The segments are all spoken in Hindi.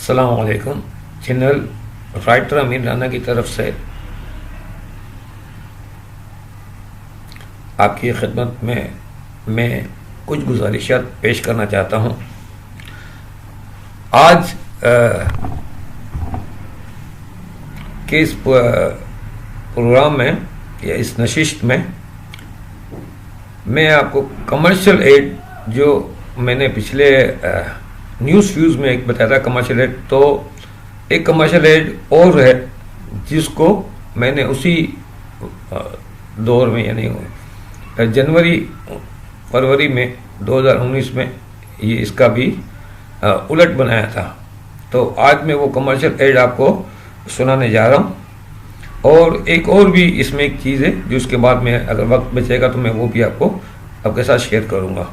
अस्सलाम वालेकुम। चैनल राइटर अमीन राना की तरफ से आपकी खिदमत में मैं कुछ गुजारिशात पेश करना चाहता हूँ। आज के इस प्रोग्राम में या इस नशिस्त में मैं आपको कमर्शियल एड जो मैंने पिछले न्यूज़ फ्यूज़ में एक बताया था कमर्शियल एड, तो एक कमर्शियल एड और है जिसको मैंने उसी दौर में यानी जनवरी फरवरी में 2019 में ये इसका भी उलट बनाया था। तो आज मैं वो कमर्शियल एड आपको सुनाने जा रहा हूँ। और एक और भी इसमें एक चीज़ है जो उसके बाद में अगर वक्त बचेगा तो मैं वो भी आपके साथ शेयर करूँगा।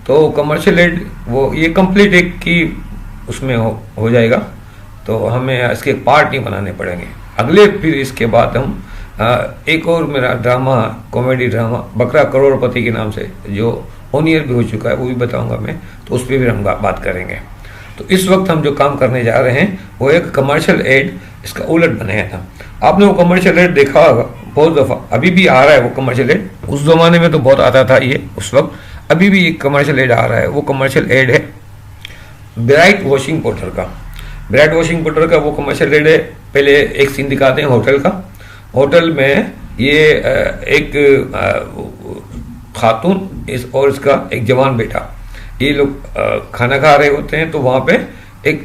तो कमर्शियल एड वो ये कंप्लीट एक की उसमें हो जाएगा, तो हमें इसके पार्ट नहीं बनाने पड़ेंगे। अगले फिर इसके बाद हम एक और मेरा ड्रामा, कॉमेडी ड्रामा बकरा करोड़पति के नाम से जो ऑन ईयर भी हो चुका है वो भी बताऊंगा मैं, तो उस पर भी हम बात करेंगे। तो इस वक्त हम जो काम करने जा रहे हैं वो एक कमर्शियल एड इसका उलट बनाया था। आपने वो कमर्शियल एड देखा होगा बहुत दफ़ा, अभी भी आ रहा है वो कमर्शियल एड। उस ज़माने में तो बहुत आता था ये उस वक्त, अभी भी एक कमर्शियल एड आ रहा है। वो कमर्शियल एड है ब्राइट वॉशिंग पाउडर का। ब्राइट वॉशिंग पाउडर का वो कमर्शियल एड है। पहले एक सीन दिखाते हैं होटल का। होटल में ये एक खातून और इसका एक जवान बेटा, ये लोग खाना खा रहे होते हैं। तो वहाँ पे एक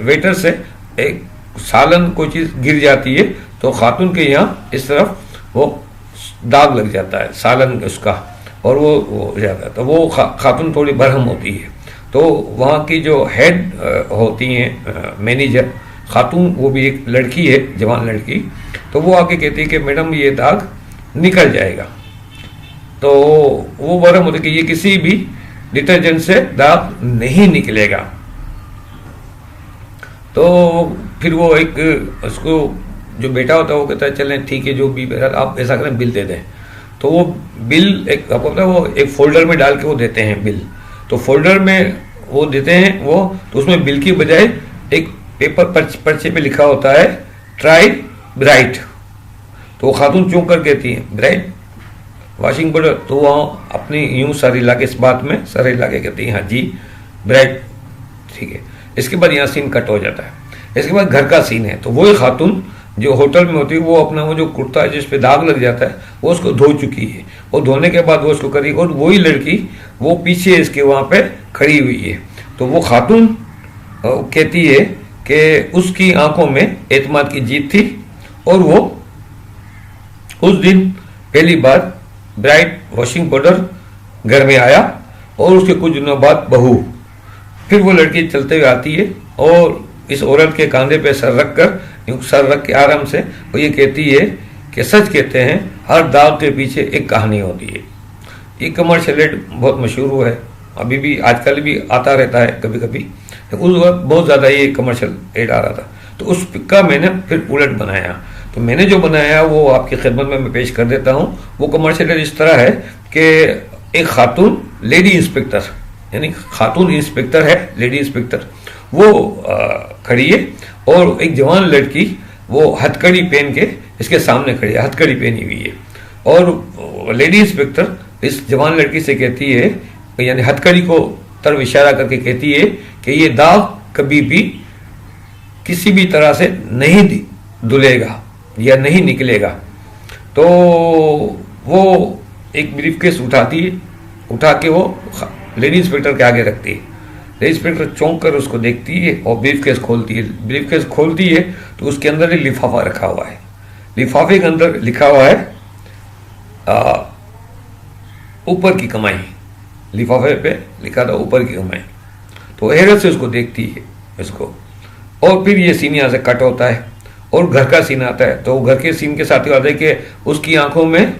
वेटर से एक सालन कोई चीज़ गिर जाती है, तो खातून के यहाँ इस तरफ वो दाग लग जाता है सालन उसका, और वो हो जाता है। तो वो खातून थोड़ी बरहम होती है। तो वहाँ की जो हेड होती हैं मैनेजर खातून, वो भी एक लड़की है, जवान लड़की, तो वो आके कहती है कि मैडम ये दाग निकल जाएगा। तो वो बरहम होती है कि ये किसी भी डिटर्जेंट से दाग नहीं निकलेगा। तो फिर वो एक उसको जो बेटा होता है वो कहता है चलें ठीक है, जो भी आप ऐसा करें बिल दे दें। तो वो बिल एक आपको पता है वो एक फोल्डर में डाल के वो देते हैं बिल। तो फोल्डर में वो देते हैं वो, तो उसमें बिल की बजाय एक पेपर पर्चे पे लिखा होता है ट्राई ब्राइट। तो वो खातून चौंक कर कहती है ब्राइट वॉशिंग पाउडर। तो वहाँ अपनी यूं सर हिला के, इस बात में सर हिला के कहती है हाँ जी ब्राइट, ठीक है। इसके बाद यहाँ सीन कट हो जाता है। इसके बाद घर का सीन है। तो वही खातून जो होटल में होती है वो अपना वो जो कुर्ता है जिस पे दाग लग जाता है वो उसको धो चुकी है। वो धोने के बाद वो उसको करी, और वही लड़की वो पीछे इसके वहाँ पे खड़ी हुई है। तो वो खातून कहती है कि उसकी आंखों में एतमाद की जीत थी, और वो उस दिन पहली बार ब्राइट वॉशिंग पाउडर घर में आया। और उसके कुछ दिनों बाद बहू, फिर वो लड़की चलते हुए आती है और इस औरत के कंधे पे सर रख के आराम से वो ये कहती है कि सच कहते हैं हर दाग के पीछे एक कहानी होती है। ये कमर्शियल एड बहुत मशहूर हुआ है, अभी भी आजकल भी आता रहता है कभी कभी। उस वक्त बहुत ज़्यादा ये कमर्शियल एड आ रहा था, तो उसका मैंने फिर उलट बनाया। तो मैंने जो बनाया वो आपकी खिदमत में मैं पेश कर देता हूँ। वो कमर्शियल एड इस तरह है कि एक खातून लेडी इंस्पेक्टर, यानी खातून इंस्पेक्टर है, लेडी इंस्पेक्टर, वो खड़ी है, और एक जवान लड़की वो हथकड़ी पहन के इसके सामने खड़ी है, हथकड़ी पहनी हुई है। और लेडी इंस्पेक्टर इस जवान लड़की से कहती है, यानी हथकड़ी को तरफ इशारा करके कहती है कि ये दाग कभी भी किसी भी तरह से नहीं धुलेगा या नहीं निकलेगा। तो वो एक ब्रीफकेस उठाती है, उठा के वो लेडी इंस्पेक्टर के आगे रखती है। लेडी इंस्पेक्टर चौंक कर उसको देखती है और ब्रीफकेस खोलती है। ब्रीफकेस खोलती है तो उसके अंदर एक लिफाफा रखा हुआ है। लिफाफे के अंदर लिखा हुआ है ऊपर की कमाई। लिफाफे पे लिखा था ऊपर की कमाई। तो हैरत से उसको देखती है इसको। और फिर ये सीन यहाँ से कट होता है और घर का सीन आता है। तो घर के सीन के साथ ही आता है कि उसकी आंखों में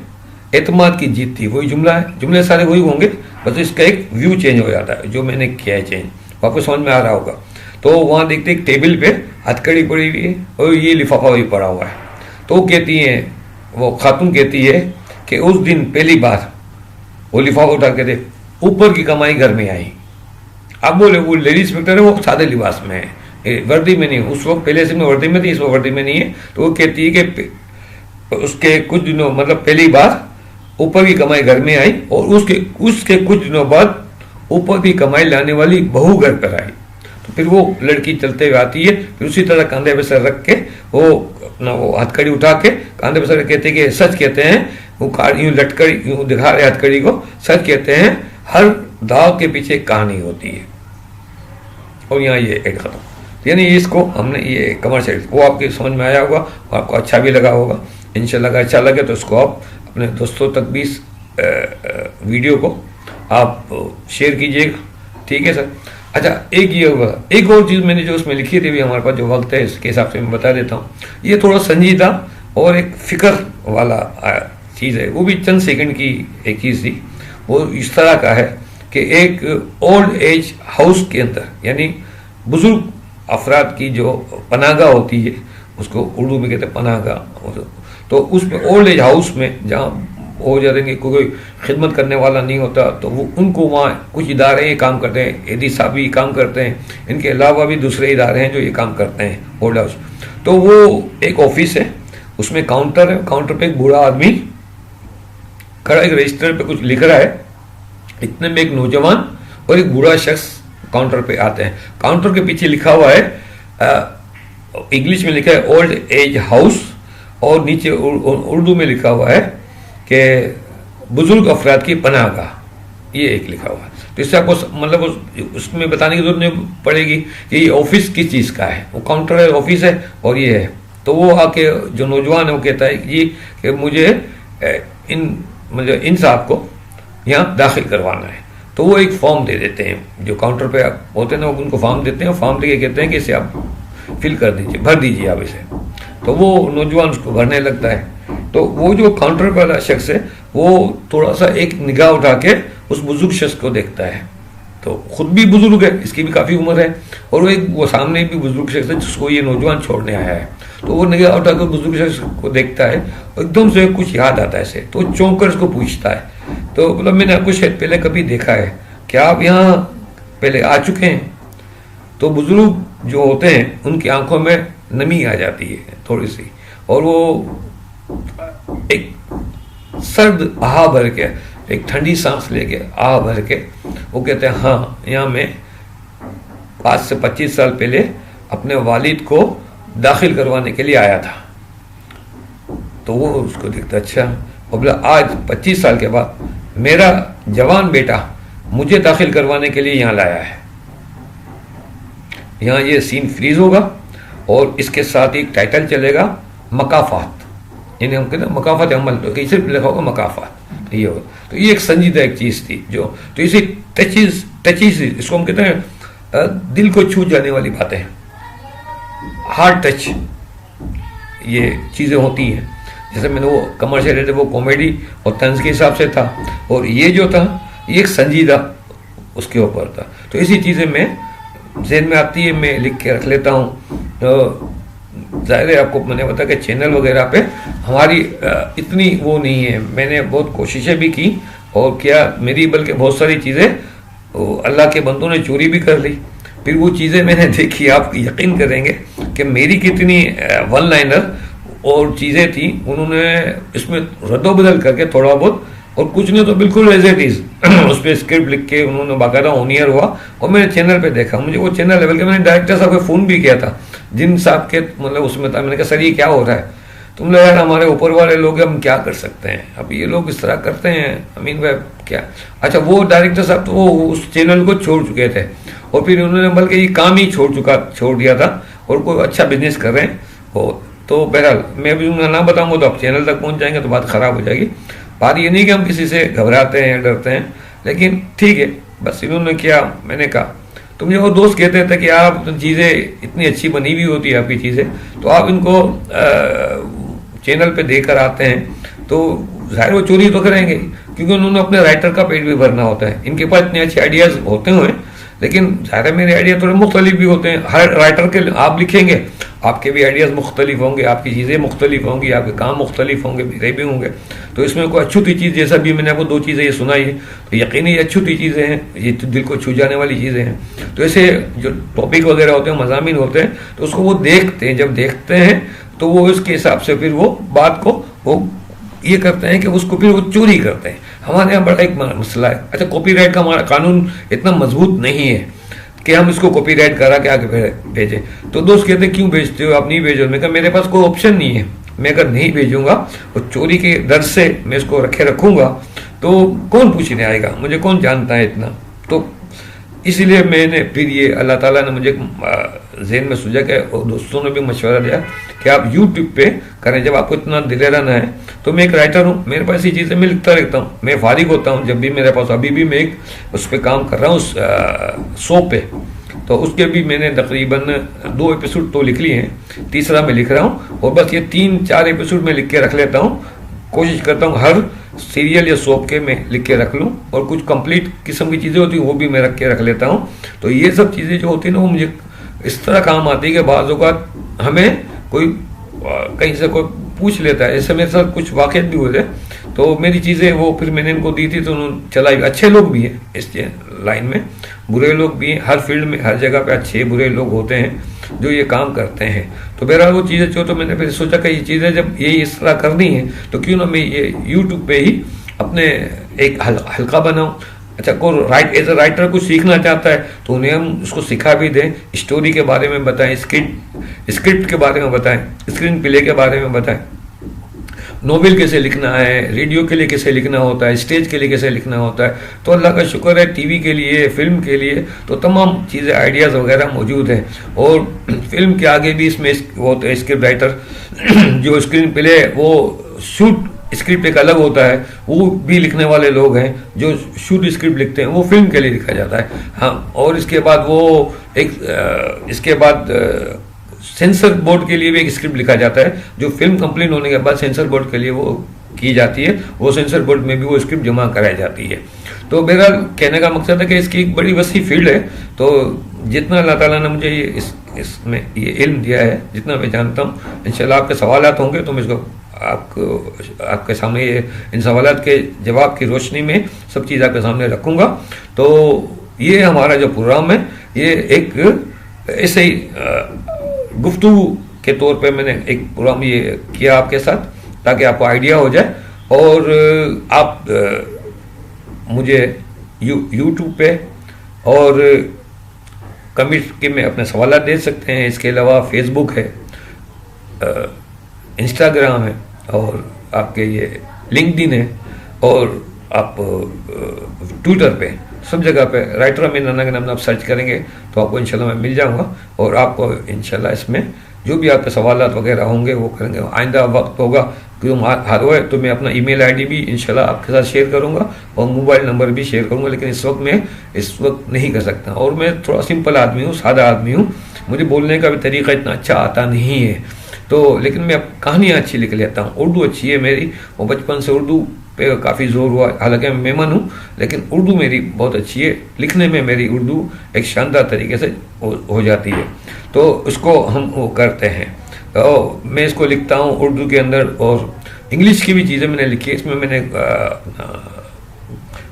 एतमाद की जीत थी। वही जुमला है, जुमले सारे वही होंगे, बस इसका एक व्यू चेंज हो जाता है जो मैंने किया है चेंज, आपको समझ में आ रहा होगा। तो वहाँ देखते एक टेबल पे हथकड़ी पड़ी हुई है और ये लिफाफा भी पड़ा हुआ है। तो वो कहती हैं, वो खातून कहती है कि उस दिन पहली बार वो लिफाफा उठा के दे ऊपर की कमाई घर में आई। अब बोले वो लेडी इंस्पेक्टर है, वो सादे लिबास में है, वर्दी में नहीं, उस वक्त पहले से मैं वर्दी में थी, इस वक्त वर्दी में नहीं है। तो वो कहती है कि उसके कुछ दिनों मतलब पहली बार ऊपर की कमाई घर में आई और उसके कुछ दिनों बाद ऊपर की कमाई लाने वाली बहू घर पर आई। तो फिर वो लड़की चलते हुए आती है, फिर उसी तरह कंधे पे सर रख के वो अपना वो हथकड़ी उठा के कंधे पे सर कहते कि सच कहते हैं, वो यूं लटकड़ी यूं दिखा रहे हथकड़ी को, सच कहते हैं हर दाव के पीछे एक कहानी होती है। और यहाँ ये एक खत्म। यानी इसको हमने ये कमर्शियल वो आपके समझ में आया होगा, आपको अच्छा भी लगा होगा। इंशाल्लाह अगर अच्छा लगे तो इसको आप अपने दोस्तों तक भी इस वीडियो को आप शेयर कीजिएगा, ठीक है सर। अच्छा, एक ये होगा, एक और चीज़ मैंने जो उसमें लिखी थी, भी हमारे पास जो वक्त है इसके हिसाब से मैं बता देता हूँ। ये थोड़ा संजीदा और एक फिक्र वाला चीज़ है, वो भी चंद सेकंड की एक चीज़ थी। वो इस तरह का है कि एक ओल्ड एज हाउस के अंदर, यानी बुजुर्ग अफराद की जो पनाहगाह होती है, उसको उर्दू में कहते हैं पनाहगाह। तो उसमें ओल्ड एज हाउस में जहाँ हो जाते हैं कोई खिदमत करने वाला नहीं होता, तो वो उनको वहाँ कुछ इदारे ये काम करते हैं, एडी साहब भी काम करते हैं, इनके अलावा भी दूसरे इदारे हैं जो ये काम करते हैं ओल्ड हाउस। तो वो एक ऑफिस है, उसमें काउंटर है, काउंटर पे एक बूढ़ा आदमी खड़ा एक रजिस्टर पे कुछ लिख रहा है। इतने में एक नौजवान और एक बूढ़ा शख्स काउंटर पे आते हैं। काउंटर के पीछे लिखा हुआ है, इंग्लिश में लिखा है ओल्ड एज हाउस, और नीचे उर्दू में लिखा हुआ है कि बुजुर्ग अफराद की पनाहगाह, ये एक लिखा हुआ है। तो इससे आपको मतलब उसमें बताने की जरूरत नहीं पड़ेगी कि ये ऑफिस किस चीज़ का है, वो काउंटर है, ऑफिस है और ये है। तो वो आके जो नौजवान है वो कहता है कि मुझे इन साहब को यहाँ दाखिल करवाना है। तो वो एक फॉर्म दे देते हैं, जो काउंटर पे होते हैं ना उनको फॉर्म देते हैं, फॉर्म दे के कहते हैं कि इसे आप फिल कर दीजिए, भर दीजिए आप इसे। तो वो नौजवान उसको भरने लगता है। तो वो जो काउंटर पर वाला शख्स है वो थोड़ा सा एक निगाह उठा के उस बुजुर्ग शख्स को देखता है। तो खुद भी बुजुर्ग है, इसकी भी काफ़ी उम्र है, और वो सामने भी बुजुर्ग शख्स है जिसको ये नौजवान छोड़ने आया है। तो वो निगाह उठा कर बुजुर्ग शख्स को देखता है, एकदम से कुछ याद आता है इसे। तो चौंक कर उसको पूछता है, तो मतलब मैंने आपको शायद पहले कभी देखा है, क्या आप यहाँ पहले आ चुके हैं? तो बुजुर्ग जो होते हैं उनकी आंखों में नमी आ जाती है थोड़ी सी, और वो एक सर्द आह भर के, एक ठंडी सांस लेके आह भर के वो कहते हैं हाँ, यहाँ मैं 5 से 25 साल पहले अपने वालिद को दाखिल करवाने के लिए आया था। तो वो उसको देखता, अच्छा, और बोला आज 25 साल के बाद मेरा जवान बेटा मुझे दाखिल करवाने के लिए यहाँ लाया है। यहाँ ये सीन फ्रीज होगा और इसके साथ एक टाइटल चलेगा, मकाफात, यानी हम कहते हैं मकाफात अमल, तो कैसे लिखा होगा मकाफात, तो ये होगा। तो ये एक संजीदा एक चीज़ थी जो, तो इसे टचीज इसको हम कहते हैं दिल को छू जाने वाली बातें, हार्ड टच ये चीज़ें होती हैं। जैसे मैंने वो कमर्शियल रेट वो कॉमेडी और तंज के हिसाब से था, और ये जो था ये एक संजीदा उसके ऊपर था। तो इसी चीज़ें मैं ज़हन में आती है, मैं लिख के रख लेता हूँ। तो ज़ाहिर है आपको मैंने बताया कि चैनल वगैरह पे हमारी इतनी वो नहीं है, मैंने बहुत कोशिशें भी की और क्या मेरी बल्कि बहुत सारी चीज़ें अल्लाह के बंदों ने चोरी भी कर ली। फिर वो चीज़ें मैंने देखी, आप यकीन करेंगे कि मेरी कितनी वन लाइनर और चीज़ें थी उन्होंने इसमें रद्दोबदल करके थोड़ा बहुत, और कुछ ने तो बिल्कुल एज इट इज़ उस पर स्क्रिप्ट लिख के उन्होंने बाकायदा ऑनियर हुआ। और मैंने चैनल पे देखा, मुझे वो चैनल लेवल के, मैंने डायरेक्टर साहब को फ़ोन भी किया था जिन साहब के मतलब उसमें था। मैंने कहा सर ये क्या हो रहा है? तुम लोग यार हमारे ऊपर वाले लोग, हम क्या कर सकते हैं, अब ये लोग इस तरह करते हैं, अमीन भाई क्या। अच्छा, वो डायरेक्टर साहब तो वो उस चैनल को छोड़ चुके थे और फिर उन्होंने बल्कि ये काम ही छोड़ दिया था और कोई अच्छा बिजनेस कर रहे हैं वो। तो बहरहाल मैं अभी उनका नाम बताऊंगा तो आप चैनल तक पहुंच जाएंगे तो बात ख़राब हो जाएगी। बात ये नहीं कि हम किसी से घबराते हैं या डरते हैं, लेकिन ठीक है, बस इन्होंने किया। मैंने कहा तो मुझे वो दोस्त कहते थे कि आप तो चीज़ें इतनी अच्छी बनी हुई होती है आपकी चीज़ें, तो आप इनको चैनल पे देकर आते हैं तो ज़ाहिर वो चोरी तो करेंगे, क्योंकि उन्होंने अपने राइटर का पेट भी भरना होता है। इनके पास इतने अच्छे आइडियाज़ होते हुए, लेकिन ज़ाहिर मेरे आइडिया थोड़े मुख्तलिफ भी होते हैं। हर राइटर के आप लिखेंगे आपके भी आइडियाज़ मुख्तलिफ होंगे, आपकी चीज़ें मुख्तलिफ होंगी, आपके काम मुख्तलिफ होंगे, मेरे भी होंगे। तो इसमें कोई अछूती चीज़, जैसा भी मैंने आपको 2 चीज़ें ये सुनाई है, तो यकीनी ये अछूती चीज़ें हैं, ये तो दिल को छू जाने वाली चीज़ें हैं। तो ऐसे जो टॉपिक वगैरह होते हैं, मज़ामीन होते हैं, तो उसको वो देखते हैं, जब देखते हैं तो वो उसके हिसाब से फिर वो बात को वो ये करते हैं कि उसको फिर वो चोरी करते हैं। हमारे यहाँ बड़ा एक मसला है। अच्छा, कॉपीराइट का हमारा कानून इतना मजबूत नहीं है कि हम इसको कॉपीराइट करा के आगे भेजें। तो दोस्त कहते हैं क्यों भेजते हो, आप नहीं भेजो। मैं कहा मेरे पास कोई ऑप्शन नहीं है, मैं अगर नहीं भेजूंगा वो चोरी के डर से मैं इसको रखूंगा तो कौन पूछने आएगा, मुझे कौन जानता है इतना। तो इसीलिए मैंने फिर ये अल्लाह ताला ने मुझे ज़हन में सूझा कि, और दोस्तों ने भी मशवरा दिया कि आप यूट्यूब पे करें। जब आपको इतना दिलेराना है, तो मैं एक राइटर हूँ, मेरे पास ये चीज़ें मैं लिखता रहता हूँ, मैं फारिग होता हूँ जब भी मेरे पास। अभी भी मैं एक उस पर काम कर रहा हूँ, शो पे, तो उसके भी मैंने तकरीबन 2 एपिसोड तो लिख लिए हैं, तीसरा मैं लिख रहा हूँ। और बस ये 3-4 एपिसोड मैं लिख के रख लेता हूँ, कोशिश करता हूँ हर सीरियल या सोप के मैं लिख के रख लूँ, और कुछ कंप्लीट किस्म की चीज़ें होती हैं वो भी मैं रख के रख लेता हूँ। तो ये सब चीज़ें जो होती हैं ना, वो मुझे इस तरह काम आती है कि बाज़ औक़ात हमें कोई कहीं से कोई पूछ लेता है। ऐसे मेरे साथ कुछ वाक़यात भी हुए थे, तो मेरी चीज़ें वो फिर मैंने इनको दी थी, तो उन्होंने चलाई। अच्छे लोग भी हैं इस लाइन में, बुरे लोग भी हैं, हर फील्ड में हर जगह पे अच्छे बुरे लोग होते हैं जो ये काम करते हैं। तो बहरहाल वो चीज़ें जो, तो मैंने फिर सोचा कि ये चीज़ें जब ये इस तरह करनी है तो क्यों ना मैं ये यूट्यूब पे ही अपने एक हल्का बनाऊँ। अच्छा, कोई एज ए राइटर कुछ सीखना चाहता है तो उन्हें हम उसको सिखा भी दें, स्टोरी के बारे में बताएं, स्क्रिप्ट के बारे में बताएं, स्क्रीन प्ले के बारे में बताएं, नोवेल कैसे लिखना है, रेडियो के लिए कैसे लिखना होता है, स्टेज के लिए कैसे लिखना होता है। तो अल्लाह का शुक्र है टीवी के लिए, फिल्म के लिए तो तमाम चीज़ें, आइडियाज़ वगैरह मौजूद हैं। और फिल्म के आगे भी इसमें वो होते हैं स्क्रिप्ट राइटर, जो स्क्रीन प्ले वो शूट स्क्रिप्ट एक अलग होता है, वो भी लिखने वाले लोग हैं जो शूट स्क्रिप्ट लिखते हैं, वो फिल्म के लिए लिखा जाता है। हाँ, और इसके बाद वो इसके बाद सेंसर बोर्ड के लिए भी एक स्क्रिप्ट लिखा जाता है, जो फिल्म कंप्लीट होने के बाद सेंसर बोर्ड के लिए वो की जाती है, वो सेंसर बोर्ड में भी वो स्क्रिप्ट जमा कराई जाती है। तो मेरा कहने का मकसद है कि इसकी एक बड़ी वसी फील्ड है। तो जितना अल्लाह ताला ने मुझे ये इसमें ये इल्म दिया है, जितना मैं जानता हूँ, इंशाल्लाह आपके सवालात होंगे तो मैं इसको आपके सामने इन सवालात के जवाब की रोशनी में सब चीज़ आपके सामने रखूँगा। तो ये हमारा जो प्रोग्राम है, ये एक ऐसे ही गुफ्तगू के तौर पे मैंने एक प्रोग्राम ये किया आपके साथ, ताकि आपको आइडिया हो जाए। और आप मुझे यूट्यूब पे और कमेंट में अपने सवाल दे सकते हैं। इसके अलावा फेसबुक है, इंस्टाग्राम है, और आपके ये लिंक्डइन है, और आप ट्विटर पे, सब जगह पे राइटर अमीन राना के नाम आप सर्च करेंगे तो आपको इंशाल्लाह मैं मिल जाऊंगा। और आपको इंशाल्लाह इसमें जो भी आपके सवालात वगैरह होंगे वो करेंगे। आइंदा वक्त होगा कि हार हुए तो मैं अपना ईमेल आईडी भी इंशाल्लाह आपके साथ शेयर करूंगा और मोबाइल नंबर भी शेयर करूंगा, लेकिन इस वक्त नहीं कर सकता। और मैं थोड़ा सिंपल आदमी हूँ, सादा आदमी हूँ, मुझे बोलने का भी तरीका इतना अच्छा आता नहीं है। तो लेकिन मैं कहानियाँ अच्छी लिख लेता हूँ, उर्दू अच्छी है मेरी, और बचपन से उर्दू पे काफ़ी जोर हुआ। हालांकि मैं मेहमान हूँ, लेकिन उर्दू मेरी बहुत अच्छी है, लिखने में मेरी उर्दू एक शानदार तरीके से हो जाती है। तो उसको हम वो करते हैं। तो मैं इसको लिखता हूँ उर्दू के अंदर, और इंग्लिश की भी चीज़ें मैंने लिखी है। इसमें मैंने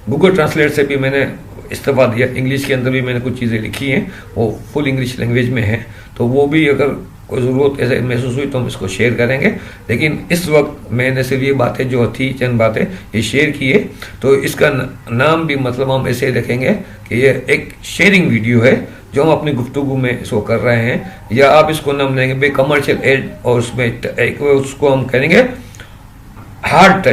गूगल ट्रांसलेट से भी मैंने इस्तेफा दिया, इंग्लिश के अंदर भी मैंने कुछ चीज़ें लिखी हैं, वो फुल इंग्लिश लैंग्वेज में है। तो वो भी अगर कोई ज़रूरत ऐसे महसूस हुई तो हम इसको शेयर करेंगे। लेकिन इस वक्त मैंने सिर्फ ये बातें जो थी, चंद बातें ये शेयर की है। तो इसका नाम भी मतलब हम ऐसे रखेंगे कि ये एक शेयरिंग वीडियो है जो हम अपनी गुफ्तगू में इसको कर रहे हैं, या आप इसको नाम लेंगे बे कमर्शियल एड, और उसमें एक उसको हम करेंगे हार्ड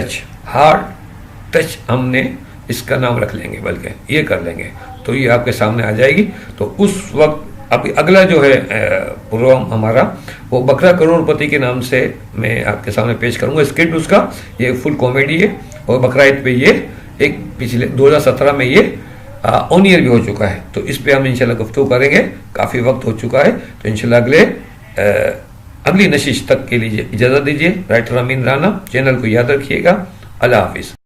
टच हमने इसका नाम रख लेंगे, बल्कि ये कर लेंगे तो ये आपके सामने आ जाएगी। तो उस वक्त अभी अगला जो है प्रोग्राम हमारा, वो बकरा करोड़पति के नाम से मैं आपके सामने पेश करूंगा। स्क्रिप्ट उसका ये फुल कॉमेडी है, और बकरा ईद पे ये एक पिछले 2017 में ये ऑन ईयर भी हो चुका है। तो इस पे हम इंशाल्लाह गुफ्तगू करेंगे, काफ़ी वक्त हो चुका है। तो इंशाल्लाह अगली नशिश तक के लिए इजाज़त दीजिए। राइटर अमीन राना, चैनल को याद रखिएगा। अल्लाह हाफिज़।